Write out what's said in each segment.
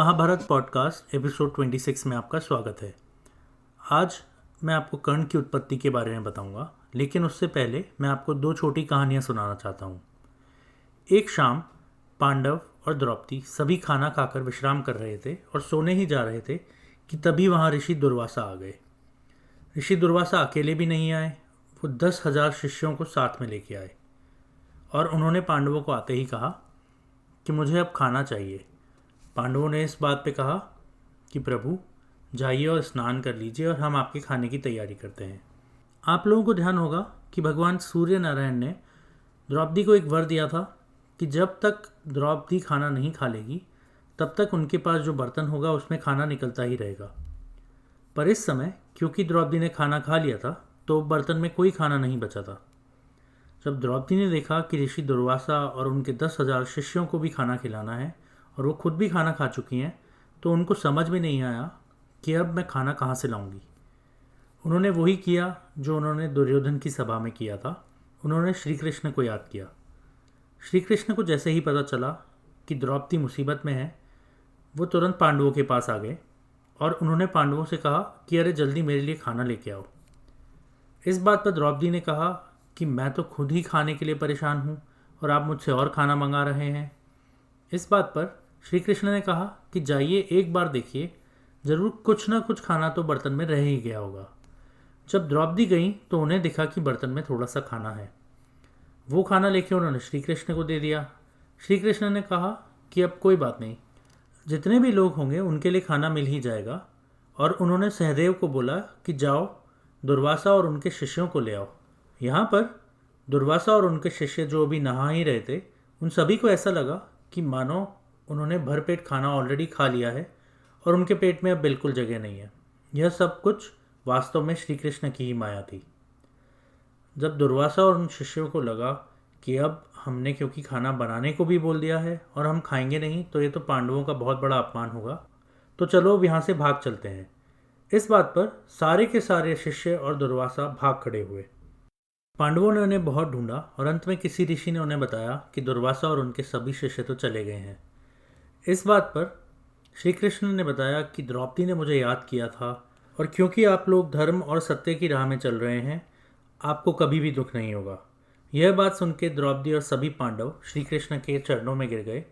Mahabharat podcast episode 26 में आपका स्वागत है। आज मैं आपको कर्ण की उत्पत्ति के बारे में बताऊंगा, लेकिन उससे पहले मैं आपको दो छोटी कहानियां सुनाना चाहता हूं। एक शाम पांडव और द्रौपदी सभी खाना खाकर विश्राम कर रहे थे और सोने ही जा रहे थे कि तभी वहां ऋषि दुर्वासा आ गए। ऋषि दुर्वासा अकेले भी नहीं आए, वो 10,000 शिष्यों को साथ में लेके आए और उन्होंने पांडवों को आते ही कहा कि मुझे अब खाना चाहिए। पांडवों ने इस बात पे कहा कि प्रभु जाइए और स्नान कर लीजिए और हम आपके खाने की तैयारी करते हैं। आप लोगों को ध्यान होगा कि भगवान सूर्य नारायण ने द्रौपदी को एक वर दिया था कि जब तक द्रौपदी खाना नहीं खा लेगी तब तक उनके पास जो बर्तन होगा उसमें खाना निकलता ही रहेगा। पर इस समय क्योंकि द्रौपदी ने खाना खा लिया था तो बर्तन में कोई खाना नहीं बचा था। जब द्रौपदी ने देखा कि ऋषि दुर्वासा और उनके 10,000 शिष्यों को भी खाना खिलाना है और वो खुद भी खाना खा चुकी हैं, तो उनको समझ में नहीं आया कि अब मैं खाना कहाँ से लाऊंगी। उन्होंने वही किया जो उन्होंने दुर्योधन की सभा में किया था। उन्होंने श्री कृष्ण को याद किया। श्री कृष्ण को जैसे ही पता चला कि द्रौपदी मुसीबत में है, वो तुरंत पांडवों के पास आ गए और उन्होंने पांडवों से कहा कि अरे जल्दी मेरे लिए खाना लेके आओ। इस बात पर द्रौपदी ने कहा कि मैं तो खुद ही खाने के लिए परेशान हूँ और आप मुझसे और खाना मंगा रहे हैं। इस बात पर श्री कृष्ण ने कहा कि जाइए एक बार देखिए, जरूर कुछ ना कुछ खाना तो बर्तन में रह ही गया होगा। जब द्रौपदी गई तो उन्हें दिखा कि बर्तन में थोड़ा सा खाना है। वो खाना लेके उन्होंने श्री कृष्ण को दे दिया। श्री कृष्ण ने कहा कि अब कोई बात नहीं, जितने भी लोग होंगे उनके लिए खाना मिल ही जाएगा। और उन्होंने सहदेव को बोला कि जाओ दुर्वासा और उनके शिष्यों को ले आओ। यहाँ पर दुर्वासा और उनके शिष्य जो अभी नहा ही रहे थे, उन सभी को ऐसा लगा कि मानो उन्होंने भरपेट खाना ऑलरेडी खा लिया है और उनके पेट में अब बिल्कुल जगह नहीं है। यह सब कुछ वास्तव में श्री कृष्ण की ही माया थी। जब दुर्वासा और उन शिष्यों को लगा कि अब हमने क्योंकि खाना बनाने को भी बोल दिया है और हम खाएंगे नहीं तो ये तो पांडवों का बहुत बड़ा अपमान होगा, तो चलो अब यहाँ से भाग चलते हैं। इस बात पर सारे के सारे शिष्य और दुर्वासा भाग खड़े हुए। पांडवों ने उन्हें बहुत ढूंढा और अंत में किसी ऋषि ने उन्हें बताया कि दुर्वासा और उनके सभी शिष्य तो चले गए हैं। इस बात पर श्री कृष्ण ने बताया कि द्रौपदी ने मुझे याद किया था और क्योंकि आप लोग धर्म और सत्य की राह में चल रहे हैं, आपको कभी भी दुख नहीं होगा। यह बात सुन के द्रौपदी और सभी पांडव श्री कृष्ण के चरणों में गिर गए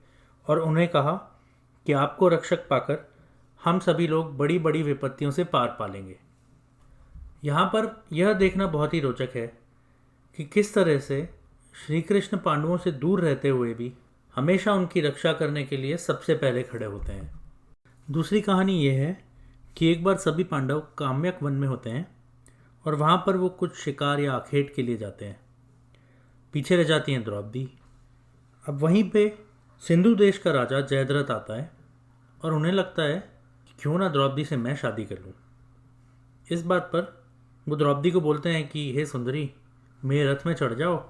और उन्हें कहा कि आपको रक्षक पाकर हम सभी लोग बड़ी बड़ी विपत्तियों से पार पालेंगे। यहाँ पर यह देखना बहुत ही रोचक है कि किस तरह से श्री कृष्ण पांडवों से दूर रहते हुए भी हमेशा उनकी रक्षा करने के लिए सबसे पहले खड़े होते हैं। दूसरी कहानी यह है कि एक बार सभी पांडव काम्यक वन में होते हैं और वहाँ पर वो कुछ शिकार या आखेट के लिए जाते हैं। पीछे रह जाती हैं द्रौपदी। अब वहीं पे सिंधु देश का राजा जयद्रथ आता है और उन्हें लगता है कि क्यों ना द्रौपदी से मैं शादी कर लूँ। इस बात पर वो द्रौपदी को बोलते हैं कि हे सुंदरी, मेरे रथ में चढ़ जाओ।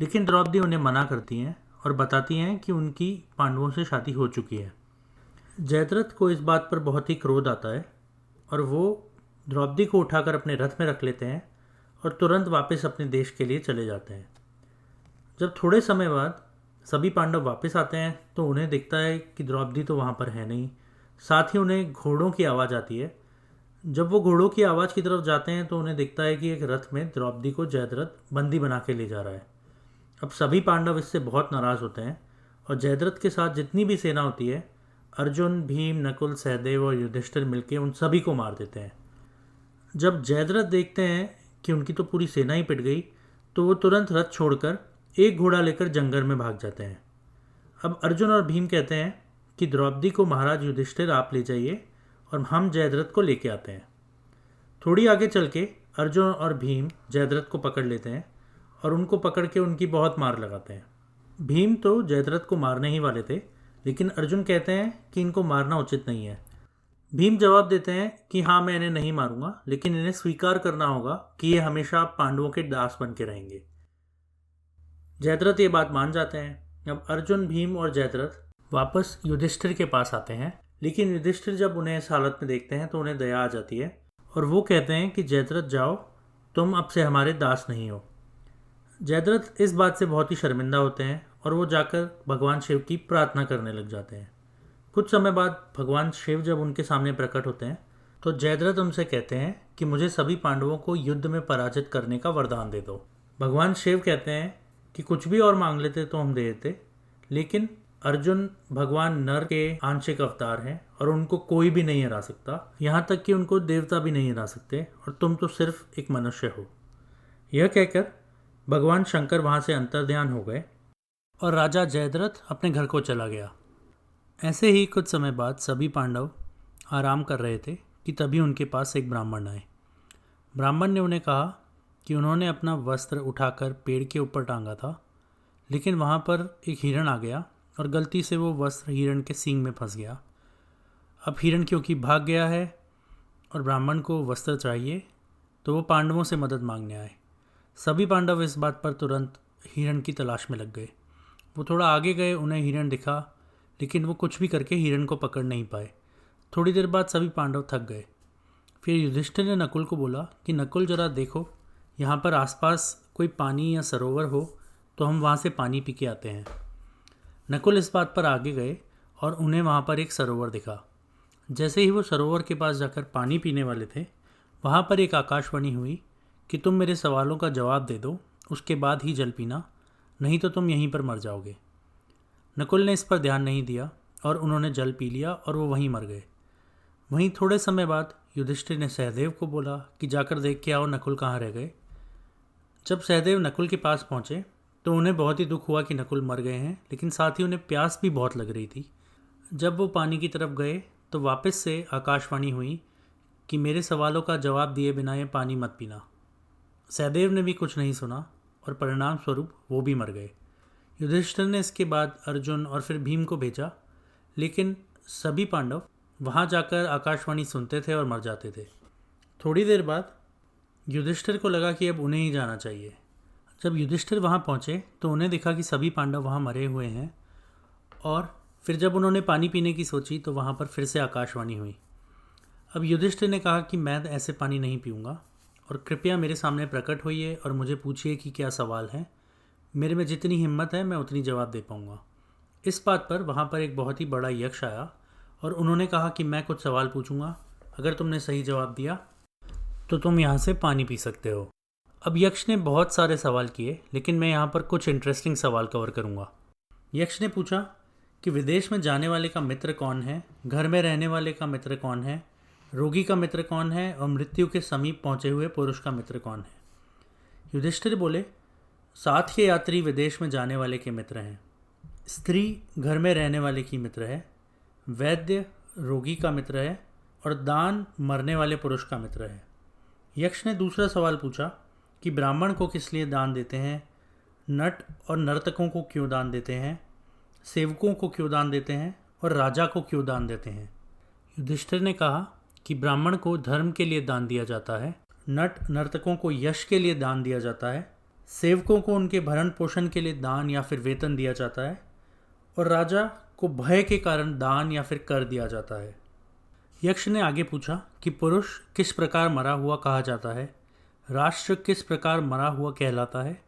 लेकिन द्रौपदी उन्हें मना करती हैं और बताती हैं कि उनकी पांडवों से शादी हो चुकी है। जयद्रथ को इस बात पर बहुत ही क्रोध आता है और वो द्रौपदी को उठाकर अपने रथ में रख लेते हैं और तुरंत वापस अपने देश के लिए चले जाते हैं। जब थोड़े समय बाद सभी पांडव वापस आते हैं तो उन्हें दिखता है कि द्रौपदी तो वहाँ पर है नहीं। साथ ही उन्हें घोड़ों की आवाज़ आती है। जब वो घोड़ों की आवाज़ की तरफ जाते हैं तो उन्हें दिखता है कि एक रथ में द्रौपदी को जयद्रथ बंदी बना के ले जा रहा है। अब सभी पांडव इससे बहुत नाराज़ होते हैं और जयद्रथ के साथ जितनी भी सेना होती है, अर्जुन, भीम, नकुल, सहदेव और युधिष्ठिर मिलकर उन सभी को मार देते हैं। जब जयद्रथ देखते हैं कि उनकी तो पूरी सेना ही पिट गई, तो वो तुरंत रथ छोड़कर एक घोड़ा लेकर जंगल में भाग जाते हैं। अब अर्जुन और भीम कहते हैं कि द्रौपदी को महाराज युधिष्ठिर आप ले जाइए और हम जयद्रथ को लेके आते हैं। थोड़ी आगे चल के अर्जुन और भीम जयद्रथ को पकड़ लेते हैं और उनको पकड़ के उनकी बहुत मार लगाते हैं। भीम तो जयद्रथ को मारने ही वाले थे, लेकिन अर्जुन कहते हैं कि इनको मारना उचित नहीं है। भीम जवाब देते हैं कि हाँ, मैं इन्हें नहीं मारूंगा, लेकिन इन्हें स्वीकार करना होगा कि ये हमेशा पांडवों के दास बन के रहेंगे। जयद्रथ ये बात मान जाते हैं। अब अर्जुन, भीम और जयद्रथ वापस युधिष्ठिर के पास आते हैं, लेकिन युधिष्ठिर जब उन्हें इस हालत में देखते हैं तो उन्हें दया आ जाती है और वो कहते हैं कि जयद्रथ जाओ, तुम अब से हमारे दास नहीं हो। जयद्रथ इस बात से बहुत ही शर्मिंदा होते हैं और वो जाकर भगवान शिव की प्रार्थना करने लग जाते हैं। कुछ समय बाद भगवान शिव जब उनके सामने प्रकट होते हैं तो जयद्रथ उनसे कहते हैं कि मुझे सभी पांडवों को युद्ध में पराजित करने का वरदान दे दो। भगवान शिव कहते हैं कि कुछ भी और मांग लेते तो हम दे देते, लेकिन अर्जुन भगवान नर के आंशिक अवतार हैं और उनको कोई भी नहीं हरा सकता, यहाँ तक कि उनको देवता भी नहीं हरा सकते, और तुम तो सिर्फ एक मनुष्य हो। यह कहकर भगवान शंकर वहाँ से अंतर्ध्यान हो गए और राजा जयद्रथ अपने घर को चला गया। ऐसे ही कुछ समय बाद सभी पांडव आराम कर रहे थे कि तभी उनके पास एक ब्राह्मण आए। ब्राह्मण ने उन्हें कहा कि उन्होंने अपना वस्त्र उठाकर पेड़ के ऊपर टांगा था, लेकिन वहाँ पर एक हिरण आ गया और गलती से वो वस्त्र हिरण के सींग में फंस गया। अब हिरण क्योंकि भाग गया है और ब्राह्मण को वस्त्र चाहिए, तो वो पांडवों से मदद मांगने आए। सभी पांडव इस बात पर तुरंत हिरण की तलाश में लग गए। वो थोड़ा आगे गए, उन्हें हिरण दिखा, लेकिन वो कुछ भी करके हिरण को पकड़ नहीं पाए। थोड़ी देर बाद सभी पांडव थक गए। फिर युधिष्ठिर ने नकुल को बोला कि नकुल जरा देखो, यहाँ पर आसपास कोई पानी या सरोवर हो तो हम वहाँ से पानी पी के आते हैं। नकुल इस बात पर आगे गए और उन्हें वहाँ पर एक सरोवर दिखा। जैसे ही वो सरोवर के पास जाकर पानी पीने वाले थे, वहाँ पर एक आकाशवाणी हुई कि तुम मेरे सवालों का जवाब दे दो, उसके बाद ही जल पीना, नहीं तो तुम यहीं पर मर जाओगे। नकुल ने इस पर ध्यान नहीं दिया और उन्होंने जल पी लिया और वो वहीं मर गए। वहीं थोड़े समय बाद युधिष्ठिर ने सहदेव को बोला कि जाकर देख के आओ नकुल कहाँ रह गए। जब सहदेव नकुल के पास पहुँचे तो उन्हें बहुत ही दुख हुआ कि नकुल मर गए हैं, लेकिन साथ ही उन्हें प्यास भी बहुत लग रही थी। जब वो पानी की तरफ गए तो वापस से आकाशवाणी हुई कि मेरे सवालों का जवाब दिए बिना ये पानी मत पीना। सहदेव ने भी कुछ नहीं सुना और परिणाम स्वरूप वो भी मर गए। युधिष्ठिर ने इसके बाद अर्जुन और फिर भीम को भेजा, लेकिन सभी पांडव वहाँ जाकर आकाशवाणी सुनते थे और मर जाते थे। थोड़ी देर बाद युधिष्ठिर को लगा कि अब उन्हें ही जाना चाहिए। जब युधिष्ठिर वहाँ पहुँचे तो उन्हें दिखा कि सभी पांडव वहाँ मरे हुए हैं, और फिर जब उन्होंने पानी पीने की सोची तो वहाँ पर फिर से आकाशवाणी हुई। अब युधिष्ठिर ने कहा कि मैं ऐसे पानी नहीं पीऊँगा और कृपया मेरे सामने प्रकट होइए और मुझे पूछिए कि क्या सवाल है। मेरे में जितनी हिम्मत है मैं उतनी जवाब दे पाऊँगा। इस बात पर वहाँ पर एक बहुत ही बड़ा यक्ष आया और उन्होंने कहा कि मैं कुछ सवाल पूछूंगा, अगर तुमने सही जवाब दिया तो तुम यहाँ से पानी पी सकते हो। अब यक्ष ने बहुत सारे सवाल किए, लेकिन मैं यहाँ पर कुछ इंटरेस्टिंग सवाल कवर करूँगा। यक्ष ने पूछा कि विदेश में जाने वाले का मित्र कौन है, घर में रहने वाले का मित्र कौन है, रोगी का मित्र कौन है और मृत्यु के समीप पहुँचे हुए पुरुष का मित्र कौन है। युधिष्ठिर बोले, साथ के यात्री विदेश में जाने वाले के मित्र हैं, स्त्री घर में रहने वाले की मित्र है, वैद्य रोगी का मित्र है और दान मरने वाले पुरुष का मित्र है। यक्ष ने दूसरा सवाल पूछा कि ब्राह्मण को किस लिए दान देते हैं, नट और नर्तकों को क्यों दान देते हैं, सेवकों को क्यों दान देते हैं और राजा को क्यों दान देते हैं। युधिष्ठिर ने कहा कि ब्राह्मण को धर्म के लिए दान दिया जाता है, नट नर्तकों को यश के लिए दान दिया जाता है, सेवकों को उनके भरण पोषण के लिए दान या फिर वेतन दिया जाता है, और राजा को भय के कारण दान या फिर कर दिया जाता है। यक्ष ने आगे पूछा कि पुरुष किस प्रकार मरा हुआ कहा जाता है, राष्ट्र किस प्रकार मरा हुआ कहलाता है,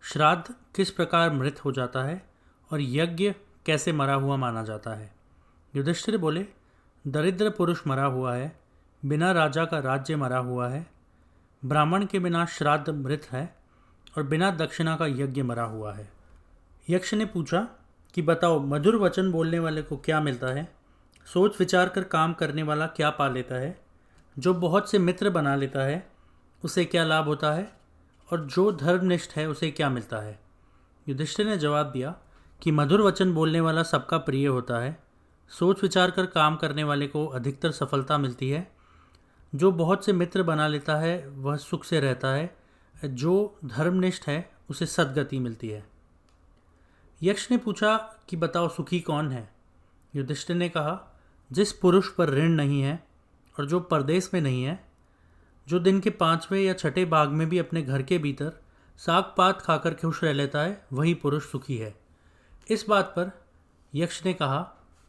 श्राद्ध किस प्रकार मृत हो जाता है और यज्ञ कैसे मरा हुआ माना जाता है। युधिष्ठिर बोले, दरिद्र पुरुष मरा हुआ है, बिना राजा का राज्य मरा हुआ है, ब्राह्मण के बिना श्राद्ध मृत है और बिना दक्षिणा का यज्ञ मरा हुआ है। यक्ष ने पूछा कि बताओ, मधुर वचन बोलने वाले को क्या मिलता है, सोच विचार कर काम करने वाला क्या पा लेता है, जो बहुत से मित्र बना लेता है उसे क्या लाभ होता है और जो धर्मनिष्ठ है उसे क्या मिलता है। युधिष्ठिर ने जवाब दिया कि मधुर वचन बोलने वाला सबका प्रिय होता है, सोच विचार कर काम करने वाले को अधिकतर सफलता मिलती है, जो बहुत से मित्र बना लेता है वह सुख से रहता है, जो धर्मनिष्ठ है उसे सद्गति मिलती है। यक्ष ने पूछा कि बताओ सुखी कौन है। युधिष्ठिर ने कहा, जिस पुरुष पर ऋण नहीं है और जो परदेश में नहीं है, जो दिन के 5वें या 6ठे भाग में भी अपने घर के भीतर साग पात खाकर खुश रह लेता है, वही पुरुष सुखी है। इस बात पर यक्ष ने कहा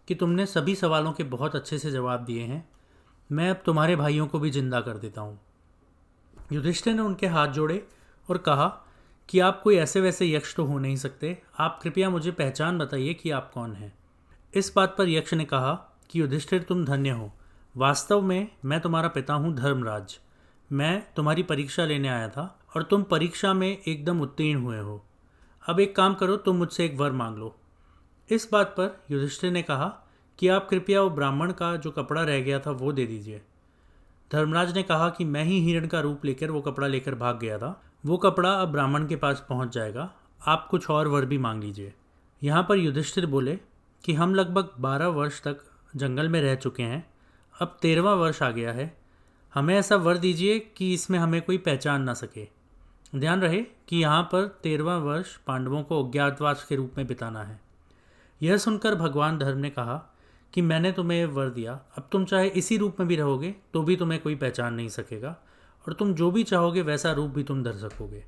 कि तुमने सभी सवालों के बहुत अच्छे से जवाब दिए हैं, मैं अब तुम्हारे भाइयों को भी जिंदा कर देता हूँ। युधिष्ठिर ने उनके हाथ जोड़े और कहा कि आप कोई ऐसे वैसे यक्ष तो हो नहीं सकते, आप कृपया मुझे पहचान बताइए कि आप कौन हैं। इस बात पर यक्ष ने कहा कि युधिष्ठिर तुम धन्य हो। वास्तव में मैं तुम्हारा पिता हूँ धर्मराज। मैं तुम्हारी परीक्षा लेने आया था और तुम परीक्षा में एकदम उत्तीर्ण हुए हो। अब एक काम करो, तुम मुझसे एक वर मांग लो। इस बात पर युधिष्ठिर ने कहा कि आप कृपया वो ब्राह्मण का जो कपड़ा रह गया था वो दे दीजिए। धर्मराज ने कहा कि मैं ही हिरण का रूप लेकर वो कपड़ा लेकर भाग गया था। वो कपड़ा अब ब्राह्मण के पास पहुंच जाएगा। आप कुछ और वर भी मांग लीजिए। यहाँ पर युधिष्ठिर बोले कि हम लगभग 12 वर्ष तक जंगल में रह चुके हैं। अब 13वां वर्ष आ गया है। हमें ऐसा वर दीजिए कि इसमें हमें कोई पहचान ना सके। ध्यान रहे कि यहाँ पर 13वां वर्ष पांडवों को अज्ञातवास के रूप में बिताना है। यह सुनकर भगवान धर्म ने कहा कि मैंने तुम्हें यह वर दिया, अब तुम चाहे इसी रूप में भी रहोगे तो भी तुम्हें कोई पहचान नहीं सकेगा और तुम जो भी चाहोगे वैसा रूप भी तुम धर सकोगे।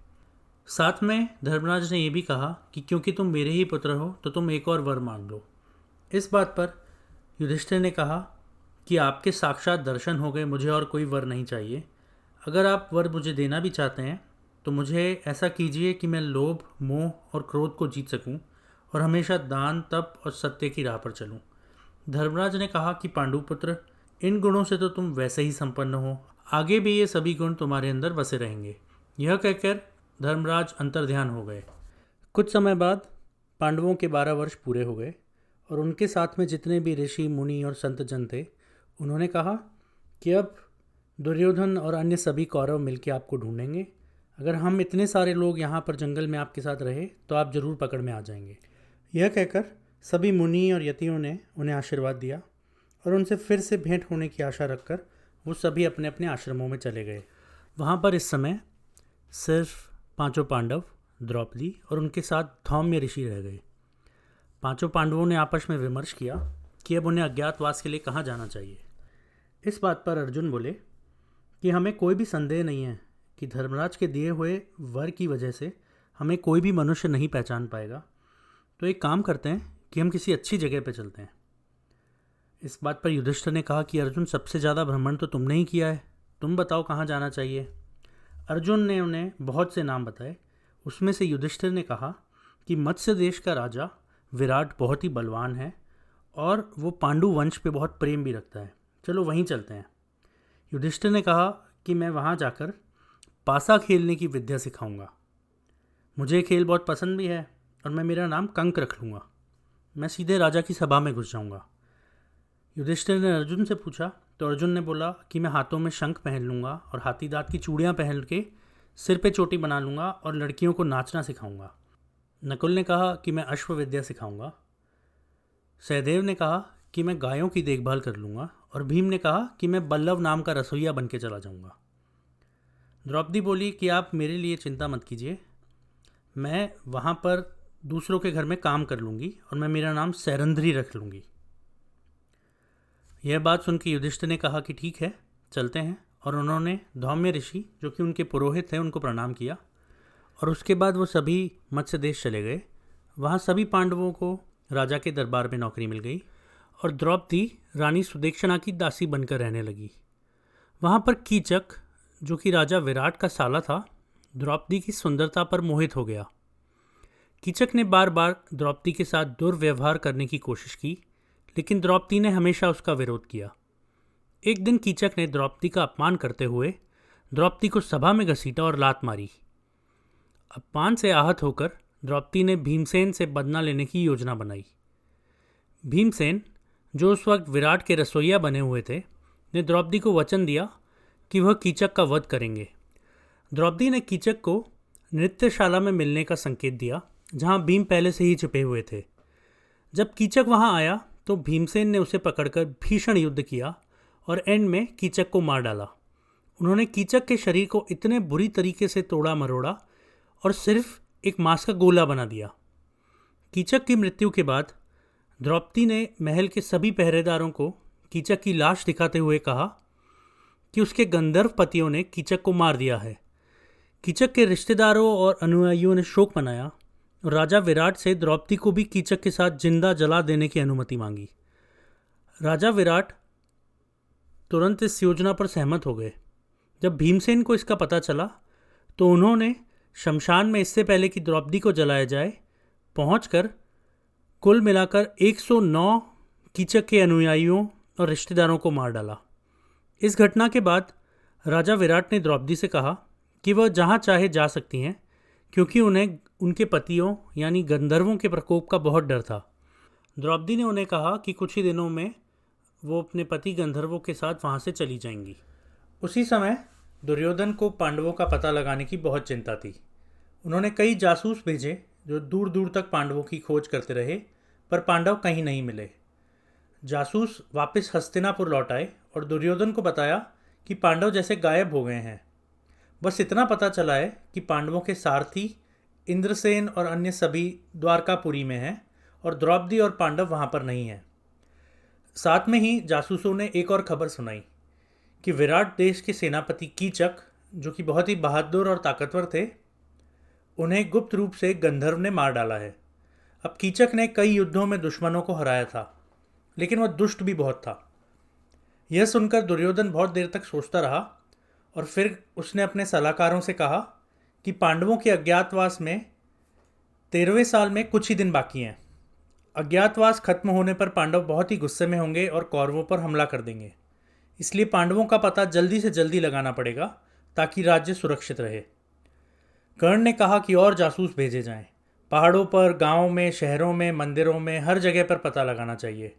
साथ में धर्मराज ने यह भी कहा कि क्योंकि तुम मेरे ही पुत्र हो तो तुम एक और वर मांग लो। इस बात पर युधिष्ठिर ने कहा कि आपके साक्षात दर्शन हो गए, मुझे और कोई वर नहीं चाहिए। अगर आप वर मुझे देना भी चाहते हैं तो मुझे ऐसा कीजिए कि मैं लोभ, मोह और क्रोध को जीत सकूं और हमेशा दान, तप और सत्य की राह पर चलूं। धर्मराज ने कहा कि पांडुपुत्र, इन गुणों से तो तुम वैसे ही संपन्न हो, आगे भी ये सभी गुण तुम्हारे अंदर बसे रहेंगे। यह कहकर धर्मराज अंतर्ध्यान हो गए। कुछ समय बाद पांडवों के 12 वर्ष पूरे हो गए और उनके साथ में जितने भी ऋषि, मुनि और संत जन थे, उन्होंने कहा कि अब दुर्योधन और अन्य सभी कौरव मिलकर आपको ढूंढेंगे। अगर हम इतने सारे लोग यहाँ पर जंगल में आपके साथ रहे तो आप जरूर पकड़ में आ जाएंगे। यह कहकर सभी मुनि और यतियों ने उन्हें आशीर्वाद दिया और उनसे फिर से भेंट होने की आशा रखकर वो सभी अपने अपने आश्रमों में चले गए। वहाँ पर इस समय सिर्फ 5 पांडव, द्रौपदी और उनके साथ धौम्य ऋषि रह गए। 5 पांडवों ने आपस में विमर्श किया कि अब उन्हें अज्ञातवास के लिए कहाँ जाना चाहिए। इस बात पर अर्जुन बोले कि हमें कोई भी संदेह नहीं है कि धर्मराज के दिए हुए वर की वजह से हमें कोई भी मनुष्य नहीं पहचान पाएगा। तो एक काम करते हैं कि हम किसी अच्छी जगह पर चलते हैं। इस बात पर युधिष्ठिर ने कहा कि अर्जुन, सबसे ज़्यादा भ्रमण तो तुमने ही किया है, तुम बताओ कहाँ जाना चाहिए। अर्जुन ने उन्हें बहुत से नाम बताए। उसमें से युधिष्ठिर ने कहा कि मत्स्य देश का राजा विराट बहुत ही बलवान है और वो पांडु वंश पे बहुत प्रेम भी रखता है, चलो वहीं चलते हैं। युधिष्ठिर ने कहा कि मैं वहाँ जाकर पासा खेलने की विद्या सिखाऊंगा। मुझे खेल बहुत पसंद भी है और मैं मेरा नाम कंक रख लूँगा। मैं सीधे राजा की सभा में घुस जाऊँगा। युधिष्ठिर ने अर्जुन से पूछा तो अर्जुन ने बोला कि मैं हाथों में शंख पहन लूँगा और हाथी दांत की चूड़ियाँ पहन के सिर पे चोटी बना लूँगा और लड़कियों को नाचना सिखाऊंगा। नकुल ने कहा कि मैं अश्व विद्या सिखाऊंगा। सहदेव ने कहा कि मैं गायों की देखभाल कर लूँगा और भीम ने कहा कि मैं बल्लभ नाम का रसोइया बन के चला जाऊँगा। द्रौपदी बोली कि आप मेरे लिए चिंता मत कीजिए, मैं वहाँ पर दूसरों के घर में काम कर लूँगी और मैं मेरा नाम सैरंध्री रख लूँगी। यह बात सुन के युधिष्ठिर ने कहा कि ठीक है, चलते हैं। और उन्होंने धौम्य ऋषि, जो कि उनके पुरोहित थे, उनको प्रणाम किया और उसके बाद वो सभी मत्स्य देश चले गए। वहाँ सभी पांडवों को राजा के दरबार में नौकरी मिल गई और द्रौपदी रानी सुदेक्षणा की दासी बनकर रहने लगी। वहाँ पर कीचक, जो कि राजा विराट का साला था, द्रौपदी की सुंदरता पर मोहित हो गया। कीचक ने बार बार द्रौपदी के साथ दुर्व्यवहार करने की कोशिश की, लेकिन द्रौपदी ने हमेशा उसका विरोध किया। एक दिन कीचक ने द्रौपदी का अपमान करते हुए द्रौपदी को सभा में घसीटा और लात मारी। अपमान से आहत होकर द्रौपदी ने भीमसेन से बदला लेने की योजना बनाई। भीमसेन, जो उस वक्त विराट के रसोइया बने हुए थे, ने द्रौपदी को वचन दिया कि वह कीचक का वध करेंगे। द्रौपदी ने कीचक को नृत्यशाला में मिलने का संकेत दिया, जहां भीम पहले से ही छिपे हुए थे। जब कीचक वहां आया तो भीमसेन ने उसे पकड़कर भीषण युद्ध किया और एंड में कीचक को मार डाला। उन्होंने कीचक के शरीर को इतने बुरी तरीके से तोड़ा मरोड़ा और सिर्फ एक मांस का गोला बना दिया। कीचक की मृत्यु के बाद द्रौपदी ने महल के सभी पहरेदारों को कीचक की लाश दिखाते हुए कहा कि उसके गंधर्व पतियों ने कीचक को मार दिया है। कीचक के रिश्तेदारों और अनुयायियों ने शोक मनाया और राजा विराट से द्रौपदी को भी कीचक के साथ जिंदा जला देने की अनुमति मांगी। राजा विराट तुरंत इस योजना पर सहमत हो गए। जब भीमसेन को इसका पता चला तो उन्होंने शमशान में इससे पहले कि द्रौपदी को जलाया जाए पहुंचकर कुल मिलाकर 109 कीचक के अनुयायियों और रिश्तेदारों को मार डाला। इस घटना के बाद राजा विराट ने द्रौपदी से कहा कि वह जहाँ चाहे जा सकती हैं, क्योंकि उन्हें उनके पतियों यानी गंधर्वों के प्रकोप का बहुत डर था। द्रौपदी ने उन्हें कहा कि कुछ ही दिनों में वो अपने पति गंधर्वों के साथ वहाँ से चली जाएंगी। उसी समय दुर्योधन को पांडवों का पता लगाने की बहुत चिंता थी। उन्होंने कई जासूस भेजे जो दूर दूर तक पांडवों की खोज करते रहे, पर पांडव कहीं नहीं मिले। जासूस वापस हस्तिनापुर लौट आए और दुर्योधन को बताया कि पांडव जैसे गायब हो गए हैं। बस इतना पता चला है कि पांडवों के सारथी इंद्रसेन और अन्य सभी द्वारकापुरी में हैं और द्रौपदी और पांडव वहाँ पर नहीं हैं। साथ में ही जासूसों ने एक और खबर सुनाई कि विराट देश के सेनापति कीचक, जो कि बहुत ही बहादुर और ताकतवर थे, उन्हें गुप्त रूप से गंधर्व ने मार डाला है। अब कीचक ने कई युद्धों में दुश्मनों को हराया था, लेकिन वह दुष्ट भी बहुत था। यह सुनकर दुर्योधन बहुत देर तक सोचता रहा और फिर उसने अपने सलाहकारों से कहा कि पांडवों के अज्ञातवास में 13वें साल में कुछ ही दिन बाकी हैं। अज्ञातवास खत्म होने पर पांडव बहुत ही गुस्से में होंगे और कौरवों पर हमला कर देंगे। इसलिए पांडवों का पता जल्दी से जल्दी लगाना पड़ेगा ताकि राज्य सुरक्षित रहे। कर्ण ने कहा कि और जासूस भेजे जाएं। पहाड़ों पर, गांवों में, शहरों में, मंदिरों में, हर जगह पर पता लगाना चाहिए।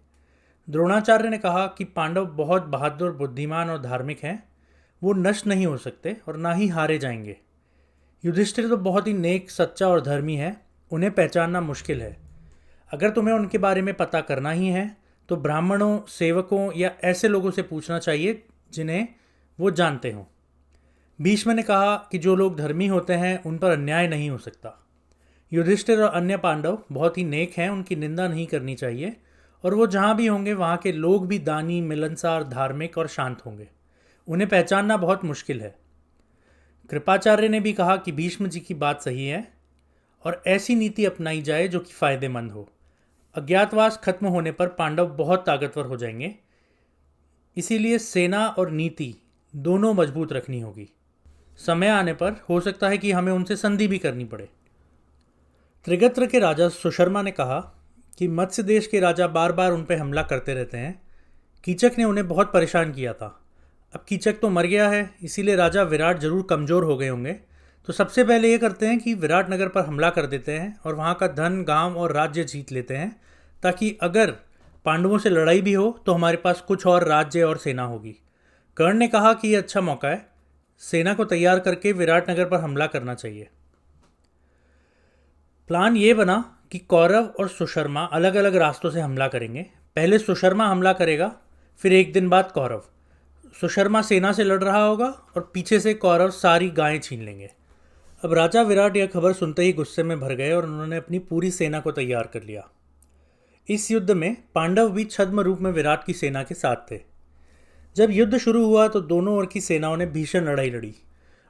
द्रोणाचार्य ने कहा कि पांडव बहुत बहादुर, बुद्धिमान और धार्मिक हैं। वो नष्ट नहीं हो सकते और ना ही हारे जाएंगे। युधिष्ठिर तो बहुत ही नेक, सच्चा और धर्मी है। उन्हें पहचानना मुश्किल है। अगर तुम्हें उनके बारे में पता करना ही है तो ब्राह्मणों, सेवकों या ऐसे लोगों से पूछना चाहिए जिन्हें वो जानते हों। भीष्म ने कहा कि जो लोग धर्मी होते हैं उन पर अन्याय नहीं हो सकता। युधिष्ठिर और अन्य पांडव बहुत ही नेक हैं, उनकी निंदा नहीं करनी चाहिए और वो जहाँ भी होंगे वहाँ के लोग भी दानी, मिलनसार, धार्मिक और शांत होंगे। उन्हें पहचानना बहुत मुश्किल है। कृपाचार्य ने भी कहा कि भीष्म जी की बात सही है और ऐसी नीति अपनाई जाए जो कि फ़ायदेमंद हो। अज्ञातवास खत्म होने पर पांडव बहुत ताकतवर हो जाएंगे, इसीलिए सेना और नीति दोनों मजबूत रखनी होगी। समय आने पर हो सकता है कि हमें उनसे संधि भी करनी पड़े। त्रिगत्र के राजा सुशर्मा ने कहा कि मत्स्य देश के राजा बार बार उन पर हमला करते रहते हैं। कीचक ने उन्हें बहुत परेशान किया था। अब कीचक तो मर गया है, इसीलिए राजा विराट जरूर कमज़ोर हो गए होंगे। तो सबसे पहले ये करते हैं कि विराट नगर पर हमला कर देते हैं और वहाँ का धन, गांव और राज्य जीत लेते हैं, ताकि अगर पांडवों से लड़ाई भी हो तो हमारे पास कुछ और राज्य और सेना होगी। कर्ण ने कहा कि यह अच्छा मौका है, सेना को तैयार करके विराट नगर पर हमला करना चाहिए। प्लान ये बना कि कौरव और सुशर्मा अलग अलग रास्तों से हमला करेंगे। पहले सुशर्मा हमला करेगा, फिर एक दिन बाद कौरव। सुशर्मा सेना से लड़ रहा होगा और पीछे से कौरव सारी गायें छीन लेंगे। अब राजा विराट यह खबर सुनते ही गुस्से में भर गए और उन्होंने अपनी पूरी सेना को तैयार कर लिया। इस युद्ध में पांडव भी छद्म रूप में विराट की सेना के साथ थे। जब युद्ध शुरू हुआ तो दोनों ओर की सेनाओं ने भीषण लड़ाई लड़ी।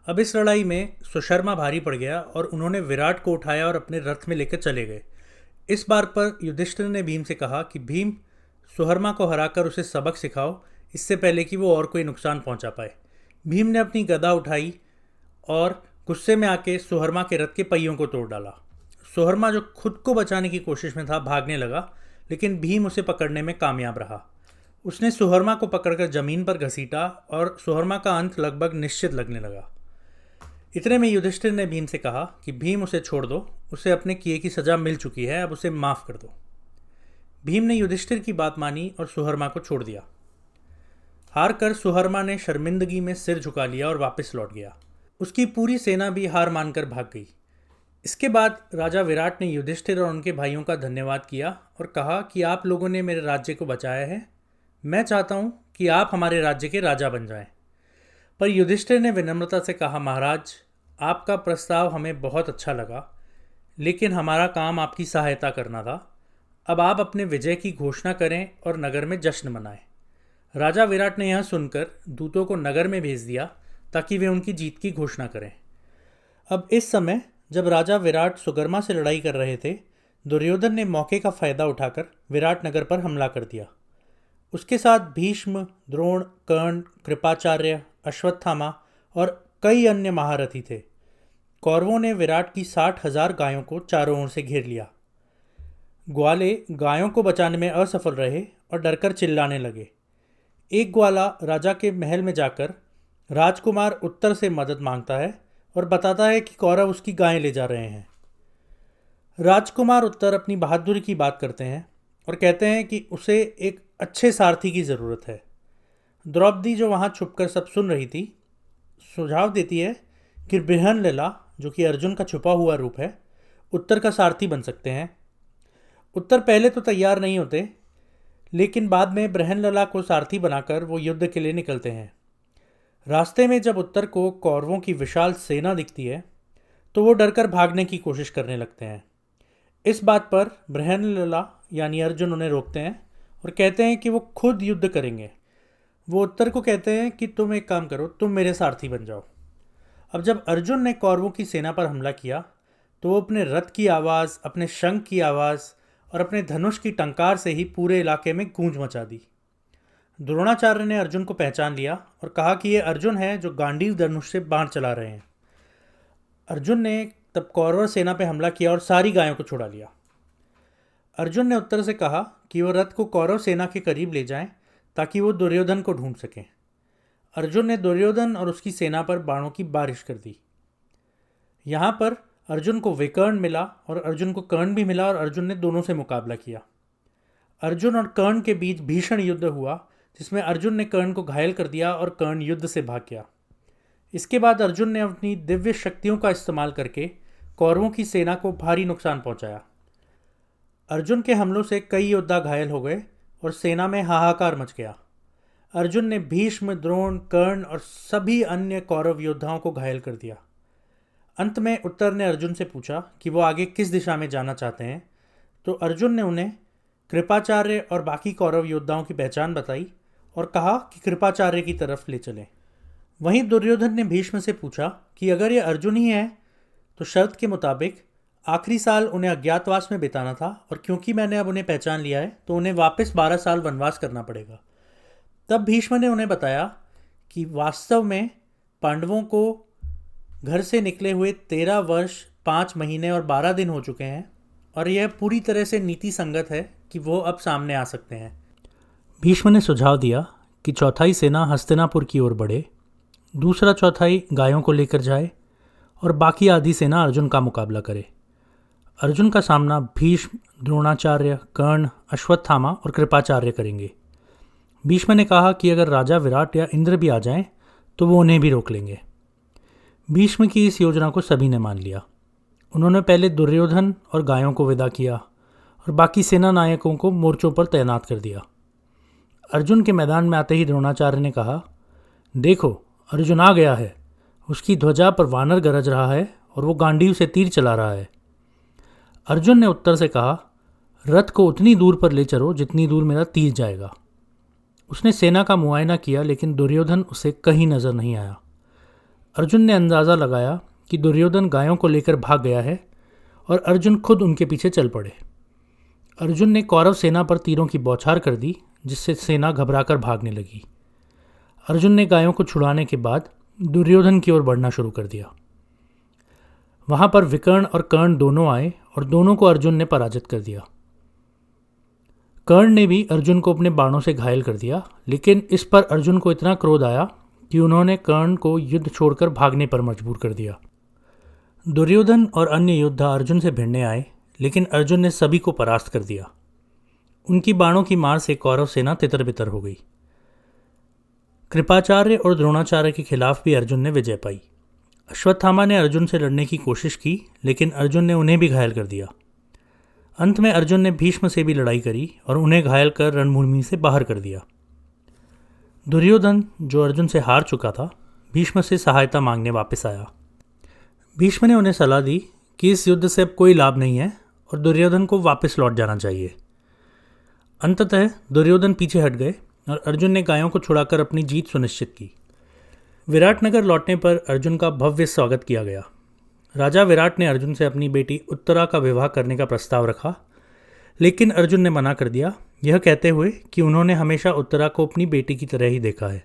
अब इस लड़ाई में सुशर्मा भारी पड़ गया और उन्होंने विराट को उठाया और अपने रथ में लेकर चले गए। इस बार पर युधिष्ठिर ने भीम से कहा कि भीम, सुशर्मा को हराकर उसे सबक सिखाओ, इससे पहले कि वो और कोई नुकसान पहुंचा पाए। भीम ने अपनी गदा उठाई और गुस्से में आके सुशर्मा के रथ के पहियों को तोड़ डाला। सुशर्मा, जो खुद को बचाने की कोशिश में था, भागने लगा, लेकिन भीम उसे पकड़ने में कामयाब रहा। उसने सुशर्मा को पकड़कर जमीन पर घसीटा और सुशर्मा का अंत लगभग निश्चित लगने लगा। इतने में युधिष्ठिर ने भीम से कहा कि भीम, उसे छोड़ दो, उसे अपने किए की सज़ा मिल चुकी है, अब उसे माफ़ कर दो। भीम ने युधिष्ठिर की बात मानी और सुशर्मा को छोड़ दिया। हार कर सुशर्मा ने शर्मिंदगी में सिर झुका लिया और वापस लौट गया। उसकी पूरी सेना भी हार मानकर भाग गई। इसके बाद राजा विराट ने युधिष्ठिर और उनके भाइयों का धन्यवाद किया और कहा कि आप लोगों ने मेरे राज्य को बचाया है। मैं चाहता हूँ कि आप हमारे राज्य के राजा बन जाएं। पर युधिष्ठिर ने विनम्रता से कहा, महाराज, आपका प्रस्ताव हमें बहुत अच्छा लगा, लेकिन हमारा काम आपकी सहायता करना था। अब आप अपने विजय की घोषणा करें और नगर में जश्न मनाएं। राजा विराट ने यह सुनकर दूतों को नगर में भेज दिया ताकि वे उनकी जीत की घोषणा करें। अब इस समय जब राजा विराट सुगर्मा से लड़ाई कर रहे थे, दुर्योधन ने मौके का फ़ायदा उठाकर विराट नगर पर हमला कर दिया। उसके साथ भीष्म, द्रोण, कर्ण, कृपाचार्य, अश्वत्थामा और कई अन्य महारथी थे। कौरवों ने विराट की 60,000 गायों को चारों ओर से घेर लिया। ग्वाले गायों को बचाने में असफल रहे और डरकर चिल्लाने लगे। एक ग्वाला राजा के महल में जाकर राजकुमार उत्तर से मदद मांगता है और बताता है कि कौरव उसकी गायें ले जा रहे हैं। राजकुमार उत्तर अपनी बहादुरी की बात करते हैं और कहते हैं कि उसे एक अच्छे सारथी की ज़रूरत है। द्रौपदी, जो वहाँ छुपकर सब सुन रही थी, सुझाव देती है कि बृहन्नला, जो कि अर्जुन का छुपा हुआ रूप है, उत्तर का सारथी बन सकते हैं। उत्तर पहले तो तैयार नहीं होते, लेकिन बाद में बृहन्नला को सारथी बनाकर वो युद्ध के लिए निकलते हैं। रास्ते में जब उत्तर को कौरवों की विशाल सेना दिखती है तो वो डरकर भागने की कोशिश करने लगते हैं। इस बात पर बृहन्नला यानी अर्जुन उन्हें रोकते हैं और कहते हैं कि वो खुद युद्ध करेंगे। वो उत्तर को कहते हैं कि तुम एक काम करो, तुम मेरे सारथी बन जाओ। अब जब अर्जुन ने कौरवों की सेना पर हमला किया तो वो अपने रथ की आवाज़, अपने शंख की आवाज़ और अपने धनुष की टंकार से ही पूरे इलाके में गूंज मचा दी। द्रोणाचार्य ने अर्जुन को पहचान लिया और कहा कि ये अर्जुन है जो गांडीव धनुष से बाण चला रहे हैं। अर्जुन ने तब कौरव सेना पर हमला किया और सारी गायों को छुड़ा लिया। अर्जुन ने उत्तर से कहा कि वो रथ को कौरव सेना के करीब ले जाएं ताकि वो दुर्योधन को ढूंढ सकें। अर्जुन ने दुर्योधन और उसकी सेना पर बाणों की बारिश कर दी। यहाँ पर अर्जुन को विकर्ण मिला और अर्जुन को कर्ण भी मिला और अर्जुन ने दोनों से मुकाबला किया। अर्जुन और कर्ण के बीच भीषण युद्ध हुआ, जिसमें अर्जुन ने कर्ण को घायल कर दिया और कर्ण युद्ध से भाग गया। इसके बाद अर्जुन ने अपनी दिव्य शक्तियों का इस्तेमाल करके कौरवों की सेना को भारी नुकसान पहुंचाया। अर्जुन के हमलों से कई योद्धा घायल हो गए और सेना में हाहाकार मच गया। अर्जुन ने भीष्म, द्रोण, कर्ण और सभी अन्य कौरव योद्धाओं को घायल कर दिया। अंत में उत्तर ने अर्जुन से पूछा कि वो आगे किस दिशा में जाना चाहते हैं, तो अर्जुन ने उन्हें कृपाचार्य और बाकी कौरव योद्धाओं की पहचान बताई और कहा कि कृपाचार्य की तरफ ले चलें। वहीं दुर्योधन ने भीष्म से पूछा कि अगर ये अर्जुन ही है तो शर्त के मुताबिक आखिरी साल उन्हें अज्ञातवास में बिताना था, और क्योंकि मैंने अब उन्हें पहचान लिया है तो उन्हें वापस 12 साल वनवास करना पड़ेगा। तब भीष्म ने उन्हें बताया कि वास्तव में पांडवों को घर से निकले हुए 13 वर्ष 5 महीने और 12 दिन हो चुके हैं और यह पूरी तरह से नीति संगत है कि वो अब सामने आ सकते हैं। भीष्म ने सुझाव दिया कि चौथाई सेना हस्तिनापुर की ओर बढ़े, दूसरा चौथाई गायों को लेकर जाए और बाकी आधी सेना अर्जुन का मुकाबला करे। अर्जुन का सामना भीष्म, द्रोणाचार्य, कर्ण, अश्वत्थामा और कृपाचार्य करेंगे। भीष्म ने कहा कि अगर राजा विराट या इंद्र भी आ जाएं तो वो उन्हें भी रोक लेंगे। भीष्म की इस योजना को सभी ने मान लिया। उन्होंने पहले दुर्योधन और गायों को विदा किया और बाकी सेना नायकों को मोर्चों पर तैनात कर दिया। अर्जुन के मैदान में आते ही द्रोणाचार्य ने कहा, देखो अर्जुन आ गया है, उसकी ध्वजा पर वानर गरज रहा है और वो गांडीव से तीर चला रहा है। अर्जुन ने उत्तर से कहा, रथ को उतनी दूर पर ले चलो जितनी दूर मेरा तीर जाएगा। उसने सेना का मुआयना किया, लेकिन दुर्योधन उसे कहीं नजर नहीं आया। अर्जुन ने अंदाज़ा लगाया कि दुर्योधन गायों को लेकर भाग गया है और अर्जुन खुद उनके पीछे चल पड़े। अर्जुन ने कौरव सेना पर तीरों की बौछार कर दी, जिससे सेना घबराकर भागने लगी। अर्जुन ने गायों को छुड़ाने के बाद दुर्योधन की ओर बढ़ना शुरू कर दिया। वहां पर विकर्ण और कर्ण दोनों आए और दोनों को अर्जुन ने पराजित कर दिया। कर्ण ने भी अर्जुन को अपने बाणों से घायल कर दिया, लेकिन इस पर अर्जुन को इतना क्रोध आया कि उन्होंने कर्ण को युद्ध छोड़कर भागने पर मजबूर कर दिया। दुर्योधन और अन्य योद्धा अर्जुन से भिड़ने आए, लेकिन अर्जुन ने सभी को परास्त कर दिया। उनकी बाणों की मार से कौरव सेना तितर बितर हो गई। कृपाचार्य और द्रोणाचार्य के खिलाफ भी अर्जुन ने विजय पाई। अश्वत्थामा ने अर्जुन से लड़ने की कोशिश की, लेकिन अर्जुन ने उन्हें भी घायल कर दिया। अंत में अर्जुन ने भीष्म से भी लड़ाई करी और उन्हें घायल कर रणभूमि से बाहर कर दिया। दुर्योधन, जो अर्जुन से हार चुका था, भीष्म से सहायता मांगने वापस आया। भीष्म ने उन्हें सलाह दी कि इस युद्ध से अब कोई लाभ नहीं है और दुर्योधन को वापस लौट जाना चाहिए। अंततः दुर्योधन पीछे हट गए और अर्जुन ने गायों को छुड़ाकर अपनी जीत सुनिश्चित की। विराटनगर लौटने पर अर्जुन का भव्य स्वागत किया गया। राजा विराट ने अर्जुन से अपनी बेटी उत्तरा का विवाह करने का प्रस्ताव रखा, लेकिन अर्जुन ने मना कर दिया, यह कहते हुए कि उन्होंने हमेशा उत्तरा को अपनी बेटी की तरह ही देखा है।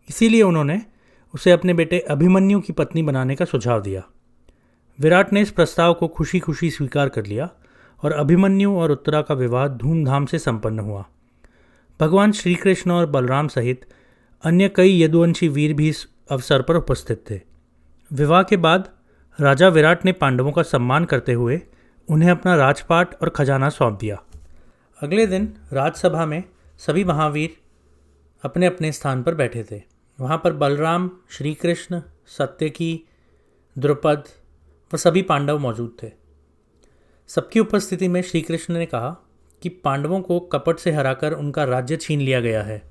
इसीलिए उन्होंने उसे अपने बेटे अभिमन्यु की पत्नी बनाने का सुझाव दिया। विराट ने इस प्रस्ताव को खुशी खुशी स्वीकार कर लिया और अभिमन्यु और उत्तरा का विवाह धूमधाम से संपन्न हुआ। भगवान श्री कृष्ण और बलराम सहित अन्य कई यदुवंशी वीर भी इस अवसर पर उपस्थित थे। विवाह के बाद राजा विराट ने पांडवों का सम्मान करते हुए उन्हें अपना राजपाट और खजाना सौंप दिया। अगले दिन राजसभा में सभी महावीर अपने अपने स्थान पर बैठे थे। वहाँ पर बलराम, श्री कृष्ण, सत्यकी, द्रुपद व सभी पांडव मौजूद थे। सबकी उपस्थिति में श्री कृष्ण ने कहा कि पांडवों को कपट से हराकर उनका राज्य छीन लिया गया है,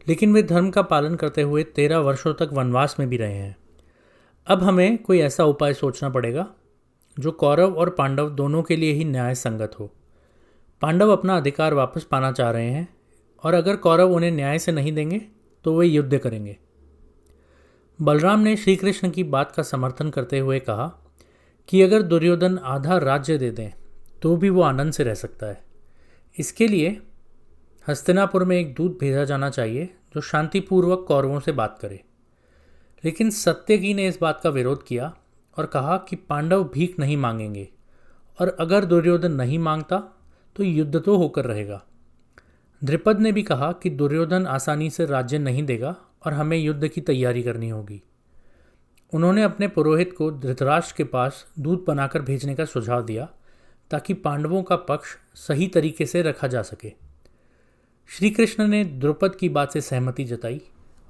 लेकिन वे धर्म का पालन करते हुए 13 वर्षों तक वनवास में भी रहे हैं। अब हमें कोई ऐसा उपाय सोचना पड़ेगा जो कौरव और पांडव दोनों के लिए ही न्याय संगत हो। पांडव अपना अधिकार वापस पाना चाह रहे हैं और अगर कौरव उन्हें न्याय से नहीं देंगे तो वे युद्ध करेंगे। बलराम ने श्री कृष्ण की बात का समर्थन करते हुए कहा कि अगर दुर्योधन आधा राज्य दे दें तो भी वो आनंद से रह सकता है। इसके लिए हस्तिनापुर में एक दूत भेजा जाना चाहिए जो शांतिपूर्वक कौरवों से बात करे। लेकिन सत्यकी ने इस बात का विरोध किया और कहा कि पांडव भीख नहीं मांगेंगे और अगर दुर्योधन नहीं मांगता तो युद्ध तो होकर रहेगा। द्रुपद ने भी कहा कि दुर्योधन आसानी से राज्य नहीं देगा और हमें युद्ध की तैयारी करनी होगी। उन्होंने अपने पुरोहित को धृतराष्ट्र के पास दूत बनाकर भेजने का सुझाव दिया ताकि पांडवों का पक्ष सही तरीके से रखा जा सके। श्री कृष्ण ने द्रुपद की बात से सहमति जताई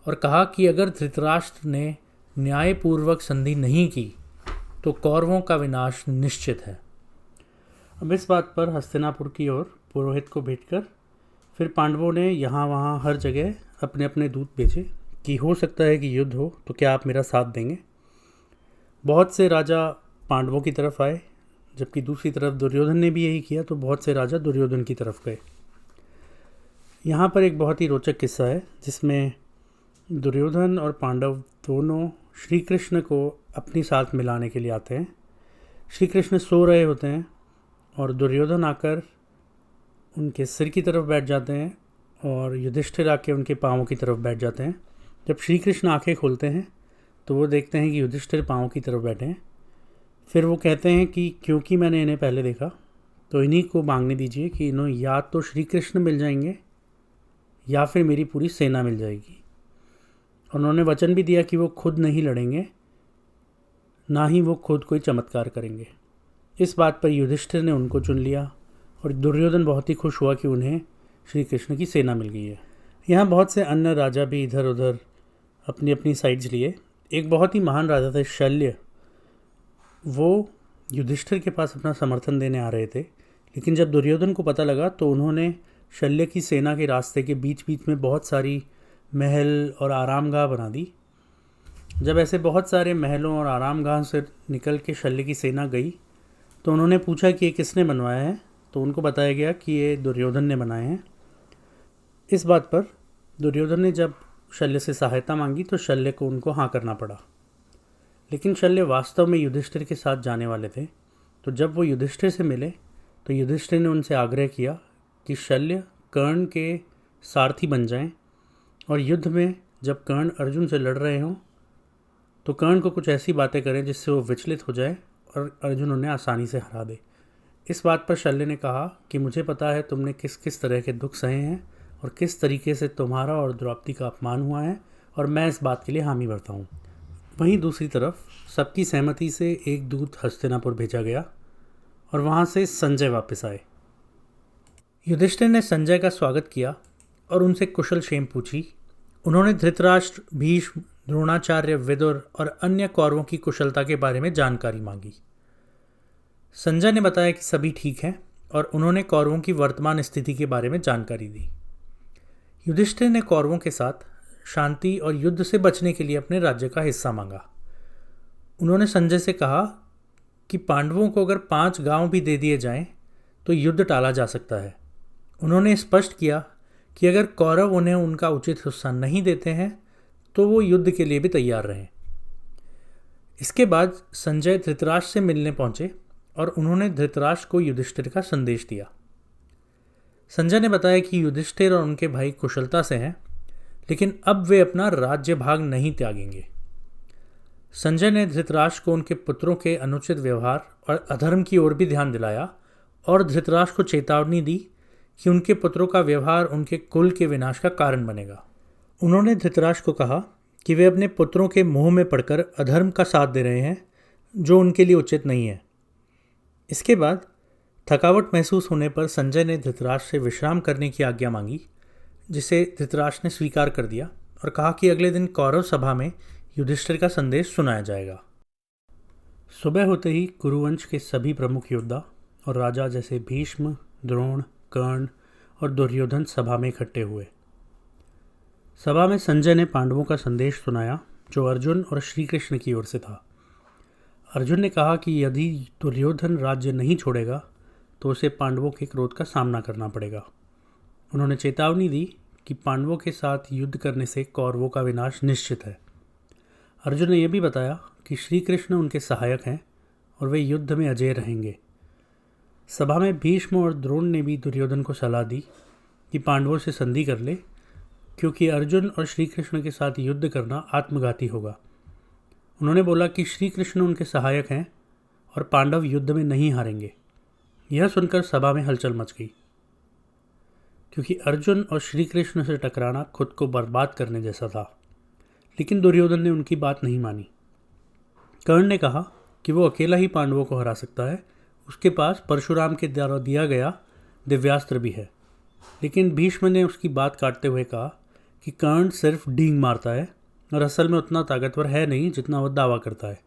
और कहा कि अगर धृतराष्ट्र ने न्यायपूर्वक संधि नहीं की तो कौरवों का विनाश निश्चित है। अब इस बात पर हस्तिनापुर की ओर पुरोहित को भेजकर फिर पांडवों ने यहाँ वहाँ हर जगह अपने अपने दूत भेजे कि हो सकता है कि युद्ध हो, तो क्या आप मेरा साथ देंगे। बहुत से राजा पांडवों की तरफ आए, जबकि दूसरी तरफ दुर्योधन ने भी यही किया, तो बहुत से राजा दुर्योधन की तरफ गए। यहाँ पर एक बहुत ही रोचक किस्सा है जिसमें दुर्योधन और पांडव दोनों श्री कृष्ण को अपनी साथ मिलाने के लिए आते हैं। श्री कृष्ण सो रहे होते हैं और दुर्योधन आकर उनके सिर की तरफ बैठ जाते हैं और युधिष्ठिर आके उनके पाँवों की तरफ बैठ जाते हैं। जब श्री कृष्ण आंखें खोलते हैं तो वो देखते हैं कि युधिष्ठिर पाँवों की तरफ बैठे हैं। फिर वो कहते हैं कि क्योंकि मैंने इन्हें पहले देखा तो इन्हीं को मांगने दीजिए कि इन्हों या तो श्री कृष्ण मिल जाएंगे या फिर मेरी पूरी सेना मिल जाएगी। और उन्होंने वचन भी दिया कि वो खुद नहीं लड़ेंगे, ना ही वो खुद कोई चमत्कार करेंगे। इस बात पर युधिष्ठिर ने उनको चुन लिया और दुर्योधन बहुत ही खुश हुआ कि उन्हें श्री कृष्ण की सेना मिल गई है। यहाँ बहुत से अन्य राजा भी इधर उधर अपनी अपनी साइड्स लिए। एक बहुत ही महान राजा थे शल्य, वो युधिष्ठिर के पास अपना समर्थन देने आ रहे थे, लेकिन जब दुर्योधन को पता लगा तो उन्होंने शल्य की सेना के रास्ते के बीच बीच में बहुत सारी महल और आरामगाह बना दी। जब ऐसे बहुत सारे महलों और आरामगाह से निकल के शल्य की सेना गई तो उन्होंने पूछा कि ये किसने बनवाया है, तो उनको बताया गया कि ये दुर्योधन ने बनाए हैं। इस बात पर दुर्योधन ने जब शल्य से सहायता मांगी तो शल्य को उनको हाँ करना पड़ा। लेकिन शल्य वास्तव में युधिष्ठिर के साथ जाने वाले थे। तो जब वो युधिष्ठिर से मिले तो युधिष्ठिर ने उनसे आग्रह किया कि शल्य कर्ण के सारथी बन जाएं और युद्ध में जब कर्ण अर्जुन से लड़ रहे हों तो कर्ण को कुछ ऐसी बातें करें जिससे वो विचलित हो जाए और अर्जुन उन्हें आसानी से हरा दे। इस बात पर शल्य ने कहा कि मुझे पता है तुमने किस किस तरह के दुख सहे हैं और किस तरीके से तुम्हारा और द्रौपदी का अपमान हुआ है, और मैं इस बात के लिए हामी भरता हूँ। वहीं दूसरी तरफ सबकी सहमति से एक दूत हस्तिनापुर भेजा गया और वहाँ से संजय वापस आए। युधिष्ठिर ने संजय का स्वागत किया और उनसे कुशल क्षेम पूछी। उन्होंने धृतराष्ट्र, भीष्म, द्रोणाचार्य, विदुर और अन्य कौरवों की कुशलता के बारे में जानकारी मांगी। संजय ने बताया कि सभी ठीक हैं और उन्होंने कौरवों की वर्तमान स्थिति के बारे में जानकारी दी। युधिष्ठिर ने कौरवों के साथ शांति और युद्ध से बचने के लिए अपने राज्य का हिस्सा मांगा। उन्होंने संजय से कहा कि पांडवों को अगर 5 गांव भी दे दिए जाएं तो युद्ध टाला जा सकता है। उन्होंने स्पष्ट किया कि अगर कौरव उन्हें उनका उचित हिस्सा नहीं देते हैं तो वो युद्ध के लिए भी तैयार रहें। इसके बाद संजय धृतराष्ट्र से मिलने पहुंचे और उन्होंने धृतराष्ट्र को युधिष्ठिर का संदेश दिया। संजय ने बताया कि युधिष्ठिर और उनके भाई कुशलता से हैं, लेकिन अब वे अपना राज्य भाग नहीं त्यागेंगे। संजय ने धृतराष्ट्र को उनके पुत्रों के अनुचित व्यवहार और अधर्म की ओर भी ध्यान दिलाया और धृतराष्ट्र को चेतावनी दी कि उनके पुत्रों का व्यवहार उनके कुल के विनाश का कारण बनेगा। उन्होंने धृतराष्ट्र को कहा कि वे अपने पुत्रों के मोह में पड़कर अधर्म का साथ दे रहे हैं जो उनके लिए उचित नहीं है। इसके बाद थकावट महसूस होने पर संजय ने धृतराष्ट्र से विश्राम करने की आज्ञा मांगी, जिसे धृतराष्ट्र ने स्वीकार कर दिया और कहा कि अगले दिन कौरव सभा में युधिष्ठिर का संदेश सुनाया जाएगा। सुबह होते ही कुरुवंश के सभी प्रमुख योद्धा और राजा जैसे भीष्म, द्रोण, कर्ण और दुर्योधन सभा में इकट्ठे हुए। सभा में संजय ने पांडवों का संदेश सुनाया जो अर्जुन और श्री कृष्ण की ओर से था। अर्जुन ने कहा कि यदि दुर्योधन राज्य नहीं छोड़ेगा तो उसे पांडवों के क्रोध का सामना करना पड़ेगा। उन्होंने चेतावनी दी कि पांडवों के साथ युद्ध करने से कौरवों का विनाश निश्चित है। अर्जुन ने यह भी बताया कि श्री कृष्ण उनके सहायक हैं और वे युद्ध में अजेय रहेंगे। सभा में भीष्म और द्रोण ने भी दुर्योधन को सलाह दी कि पांडवों से संधि कर ले, क्योंकि अर्जुन और श्री कृष्ण के साथ युद्ध करना आत्मघाती होगा। उन्होंने बोला कि श्री कृष्ण उनके सहायक हैं और पांडव युद्ध में नहीं हारेंगे। यह सुनकर सभा में हलचल मच गई, क्योंकि अर्जुन और श्री कृष्ण से टकराना खुद को बर्बाद करने जैसा था। लेकिन दुर्योधन ने उनकी बात नहीं मानी। कर्ण ने कहा कि वो अकेला ही पांडवों को हरा सकता है, उसके पास परशुराम के द्वारा दिया गया दिव्यास्त्र भी है। लेकिन भीष्म ने उसकी बात काटते हुए कहा कि कर्ण सिर्फ डींग मारता है और असल में उतना ताकतवर है नहीं जितना वह दावा करता है।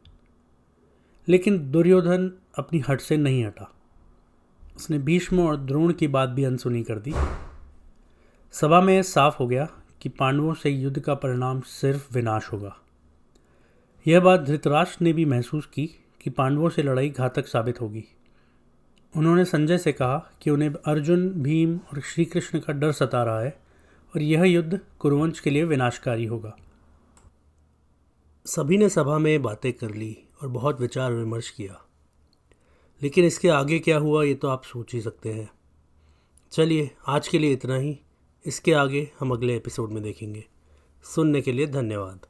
लेकिन दुर्योधन अपनी हट से नहीं हटा। उसने भीष्म और द्रोण की बात भी अनसुनी कर दी। सभा में साफ हो गया कि पांडवों से युद्ध का परिणाम सिर्फ विनाश होगा। यह बात धृतराष्ट्र ने भी महसूस की कि पांडवों से लड़ाई घातक साबित होगी। उन्होंने संजय से कहा कि उन्हें अर्जुन, भीम और श्री कृष्ण का डर सता रहा है और यह युद्ध कुरुवंश के लिए विनाशकारी होगा। सभी ने सभा में बातें कर ली और बहुत विचार विमर्श किया, लेकिन इसके आगे क्या हुआ ये तो आप सोच ही सकते हैं। चलिए आज के लिए इतना ही। इसके आगे हम अगले एपिसोड में देखेंगे। सुनने के लिए धन्यवाद।